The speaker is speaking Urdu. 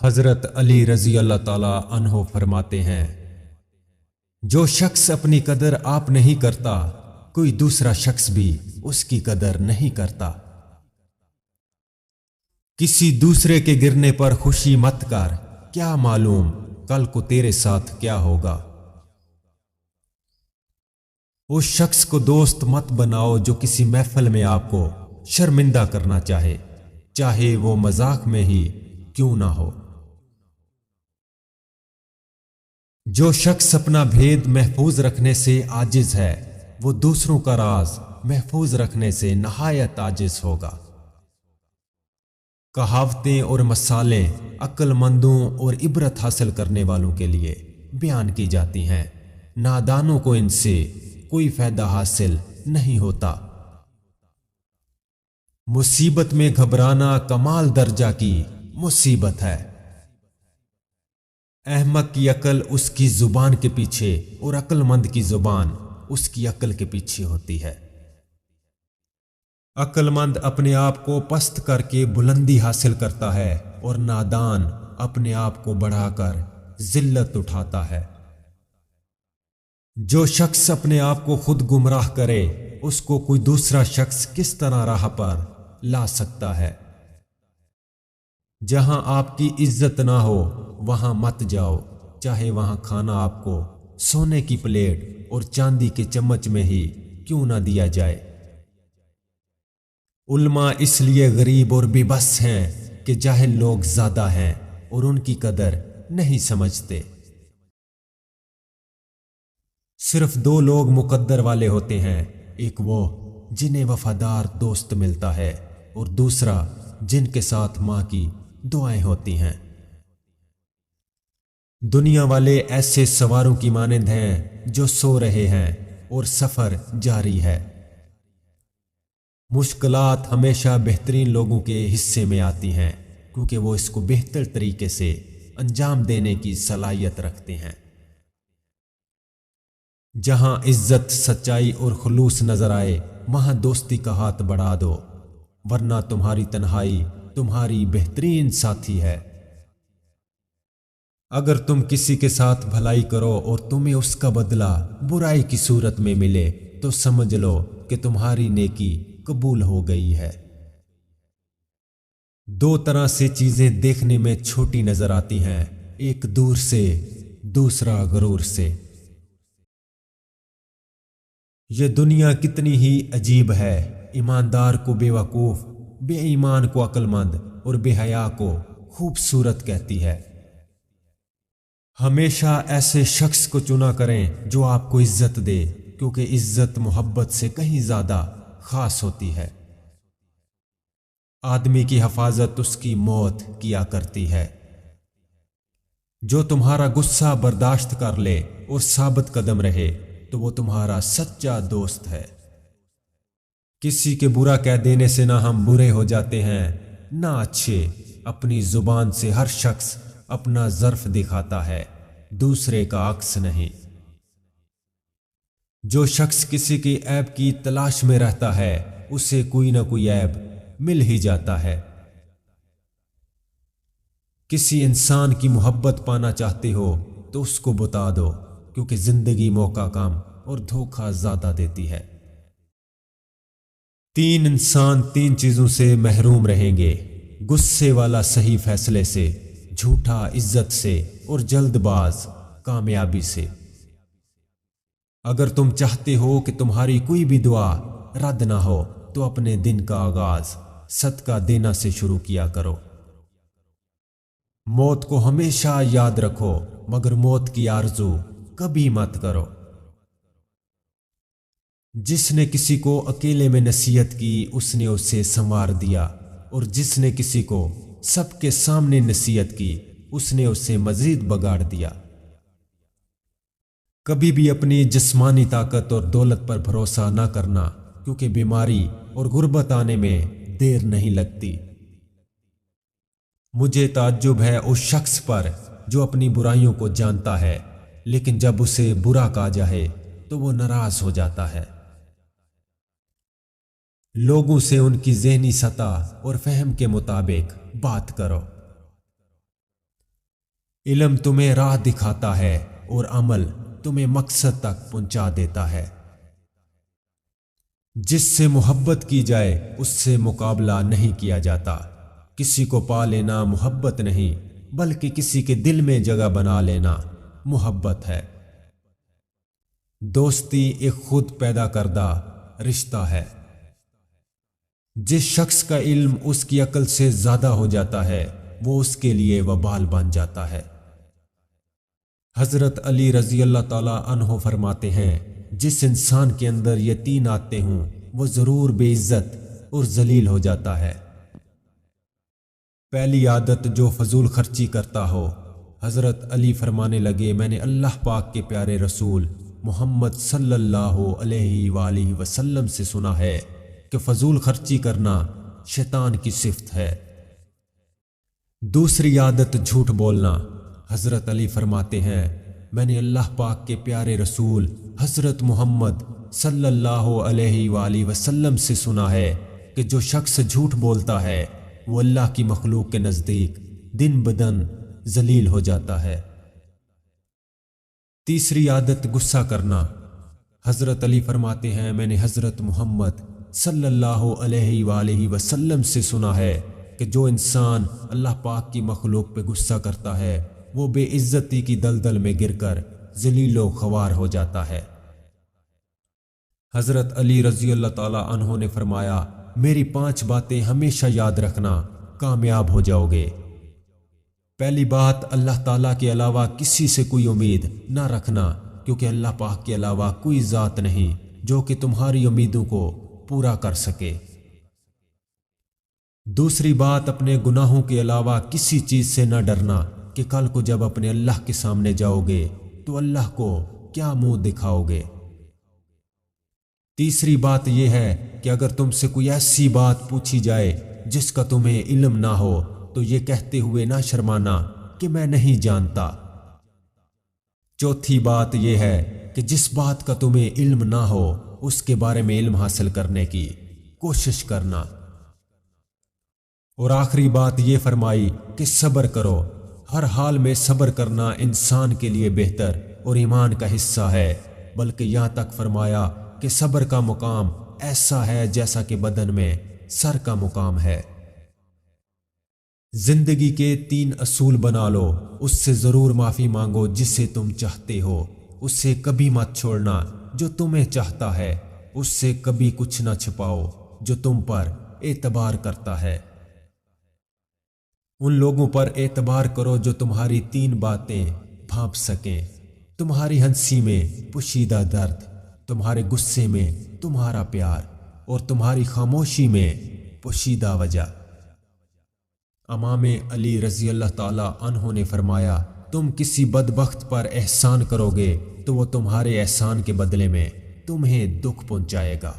حضرت علی رضی اللہ تعالی عنہ فرماتے ہیں، جو شخص اپنی قدر آپ نہیں کرتا، کوئی دوسرا شخص بھی اس کی قدر نہیں کرتا۔ کسی دوسرے کے گرنے پر خوشی مت کر، کیا معلوم کل کو تیرے ساتھ کیا ہوگا۔ اس شخص کو دوست مت بناؤ جو کسی محفل میں آپ کو شرمندہ کرنا چاہے، چاہے وہ مذاق میں ہی کیوں نہ ہو۔ جو شخص اپنا بھید محفوظ رکھنے سے عاجز ہے، وہ دوسروں کا راز محفوظ رکھنے سے نہایت عاجز ہوگا۔ کہاوتیں اور مثالیں عقل مندوں اور عبرت حاصل کرنے والوں کے لیے بیان کی جاتی ہیں، نادانوں کو ان سے کوئی فائدہ حاصل نہیں ہوتا۔ مصیبت میں گھبرانا کمال درجہ کی مصیبت ہے۔ احمق کی عقل اس کی زبان کے پیچھے اور عقل مند کی زبان اس کی عقل کے پیچھے ہوتی ہے۔ عقل مند اپنے آپ کو پست کر کے بلندی حاصل کرتا ہے اور نادان اپنے آپ کو بڑھا کر ذلت اٹھاتا ہے۔ جو شخص اپنے آپ کو خود گمراہ کرے، اس کو کوئی دوسرا شخص کس طرح راہ پر لا سکتا ہے۔ جہاں آپ کی عزت نہ ہو وہاں مت جاؤ، چاہے وہاں کھانا آپ کو سونے کی پلیٹ اور چاندی کے چمچ میں ہی کیوں نہ دیا جائے۔ علماء اس لیے غریب اور بے بس ہیں کہ جاہل لوگ زیادہ ہیں اور ان کی قدر نہیں سمجھتے۔ صرف دو لوگ مقدر والے ہوتے ہیں، ایک وہ جنہیں وفادار دوست ملتا ہے اور دوسرا جن کے ساتھ ماں کی دعائیں ہوتی ہیں۔ دنیا والے ایسے سواروں کی مانند ہیں جو سو رہے ہیں اور سفر جاری ہے۔ مشکلات ہمیشہ بہترین لوگوں کے حصے میں آتی ہیں، کیونکہ وہ اس کو بہتر طریقے سے انجام دینے کی صلاحیت رکھتے ہیں۔ جہاں عزت، سچائی اور خلوص نظر آئے، وہاں دوستی کا ہاتھ بڑھا دو، ورنہ تمہاری تنہائی تمہاری بہترین ساتھی ہے۔ اگر تم کسی کے ساتھ بھلائی کرو اور تمہیں اس کا بدلہ برائی کی صورت میں ملے، تو سمجھ لو کہ تمہاری نیکی قبول ہو گئی ہے۔ دو طرح سے چیزیں دیکھنے میں چھوٹی نظر آتی ہیں، ایک دور سے، دوسرا غرور سے۔ یہ دنیا کتنی ہی عجیب ہے، ایماندار کو بے وقوف، بے ایمان کو عقل مند اور بے حیا کو خوبصورت کہتی ہے۔ ہمیشہ ایسے شخص کو چنا کریں جو آپ کو عزت دے، کیونکہ عزت محبت سے کہیں زیادہ خاص ہوتی ہے۔ آدمی کی حفاظت اس کی موت کیا کرتی ہے۔ جو تمہارا غصہ برداشت کر لے اور ثابت قدم رہے تو وہ تمہارا سچا دوست ہے۔ کسی کے برا کہہ دینے سے نہ ہم برے ہو جاتے ہیں نہ اچھے۔ اپنی زبان سے ہر شخص اپنا ظرف دکھاتا ہے، دوسرے کا عکس نہیں۔ جو شخص کسی کی عیب کی تلاش میں رہتا ہے، اسے کوئی نہ کوئی عیب مل ہی جاتا ہے۔ کسی انسان کی محبت پانا چاہتے ہو تو اس کو بتا دو، کیونکہ زندگی موقع کم اور دھوکہ زیادہ دیتی ہے۔ تین انسان تین چیزوں سے محروم رہیں گے: غصے والا صحیح فیصلے سے، جھوٹا عزت سے، اور جلد باز کامیابی سے۔ اگر تم چاہتے ہو کہ تمہاری کوئی بھی دعا رد نہ ہو تو اپنے دن کا آغاز صدقہ دینا سے شروع کیا کرو۔ موت کو ہمیشہ یاد رکھو، مگر موت کی آرزو کبھی مت کرو۔ جس نے کسی کو اکیلے میں نصیحت کی، اس نے اسے سنوار دیا، اور جس نے کسی کو سب کے سامنے نصیحت کی، اس نے اسے مزید بگاڑ دیا۔ کبھی بھی اپنی جسمانی طاقت اور دولت پر بھروسہ نہ کرنا، کیونکہ بیماری اور غربت آنے میں دیر نہیں لگتی۔ مجھے تعجب ہے اس شخص پر جو اپنی برائیوں کو جانتا ہے، لیکن جب اسے برا کہا جائے تو وہ ناراض ہو جاتا ہے۔ لوگوں سے ان کی ذہنی سطح اور فہم کے مطابق بات کرو۔ علم تمہیں راہ دکھاتا ہے اور عمل تمہیں مقصد تک پہنچا دیتا ہے۔ جس سے محبت کی جائے اس سے مقابلہ نہیں کیا جاتا۔ کسی کو پا لینا محبت نہیں بلکہ کسی کے دل میں جگہ بنا لینا محبت ہے۔ دوستی ایک خود پیدا کردہ رشتہ ہے۔ جس شخص کا علم اس کی عقل سے زیادہ ہو جاتا ہے وہ اس کے لیے وبال بن جاتا ہے۔ حضرت علی رضی اللہ تعالی عنہ فرماتے ہیں، جس انسان کے اندر یہ تین آتے ہوں وہ ضرور بے عزت اور ذلیل ہو جاتا ہے۔ پہلی عادت جو فضول خرچی کرتا ہو۔ حضرت علی فرمانے لگے، میں نے اللہ پاک کے پیارے رسول محمد صلی اللہ علیہ وآلہ وسلم سے سنا ہے کہ فضول خرچی کرنا شیطان کی صفت ہے۔ دوسری عادت جھوٹ بولنا۔ حضرت علی فرماتے ہیں، میں نے اللہ پاک کے پیارے رسول حضرت محمد صلی اللہ علیہ وآلہ وسلم سے سنا ہے کہ جو شخص جھوٹ بولتا ہے وہ اللہ کی مخلوق کے نزدیک دن بدن ذلیل ہو جاتا ہے۔ تیسری عادت غصہ کرنا۔ حضرت علی فرماتے ہیں، میں نے حضرت محمد صلی اللہ علیہ وآلہ وسلم سے سنا ہے کہ جو انسان اللہ پاک کی مخلوق پہ غصہ کرتا ہے وہ بے عزتی کی دلدل میں گر کر ذلیل و خوار ہو جاتا ہے۔ حضرت علی رضی اللہ تعالی عنہ نے فرمایا، میری 5 باتیں ہمیشہ یاد رکھنا، کامیاب ہو جاؤ گے۔ پہلی بات، اللہ تعالیٰ کے علاوہ کسی سے کوئی امید نہ رکھنا، کیونکہ اللہ پاک کے علاوہ کوئی ذات نہیں جو کہ تمہاری امیدوں کو پورا کر سکے۔ دوسری بات، اپنے گناہوں کے علاوہ کسی چیز سے نہ ڈرنا کہ کل کو جب اپنے اللہ کے سامنے جاؤ گے تو اللہ کو کیا منہ دکھاؤ گے۔ تیسری بات یہ ہے کہ اگر تم سے کوئی ایسی بات پوچھی جائے جس کا تمہیں علم نہ ہو تو یہ کہتے ہوئے نہ شرمانا کہ میں نہیں جانتا۔ چوتھی بات یہ ہے کہ جس بات کا تمہیں علم نہ ہو اس کے بارے میں علم حاصل کرنے کی کوشش کرنا۔ اور آخری بات یہ فرمائی کہ صبر کرو، ہر حال میں صبر کرنا انسان کے لیے بہتر اور ایمان کا حصہ ہے، بلکہ یہاں تک فرمایا کہ صبر کا مقام ایسا ہے جیسا کہ بدن میں سر کا مقام ہے۔ زندگی کے 3 اصول بنا لو، اس سے ضرور معافی مانگو جسے تم چاہتے ہو، اس سے کبھی مت چھوڑنا جو تمہیں چاہتا ہے، اس سے کبھی کچھ نہ چھپاؤ جو تم پر اعتبار کرتا ہے۔ ان لوگوں پر اعتبار کرو جو تمہاری 3 باتیں بھانپ سکیں، تمہاری ہنسی میں پوشیدہ درد، تمہارے غصے میں تمہارا پیار اور تمہاری خاموشی میں پوشیدہ وجہ۔ امام علی رضی اللہ تعالی عنہ نے فرمایا، تم کسی بدبخت پر احسان کرو گے تو وہ تمہارے احسان کے بدلے میں تمہیں دکھ پہنچائے گا۔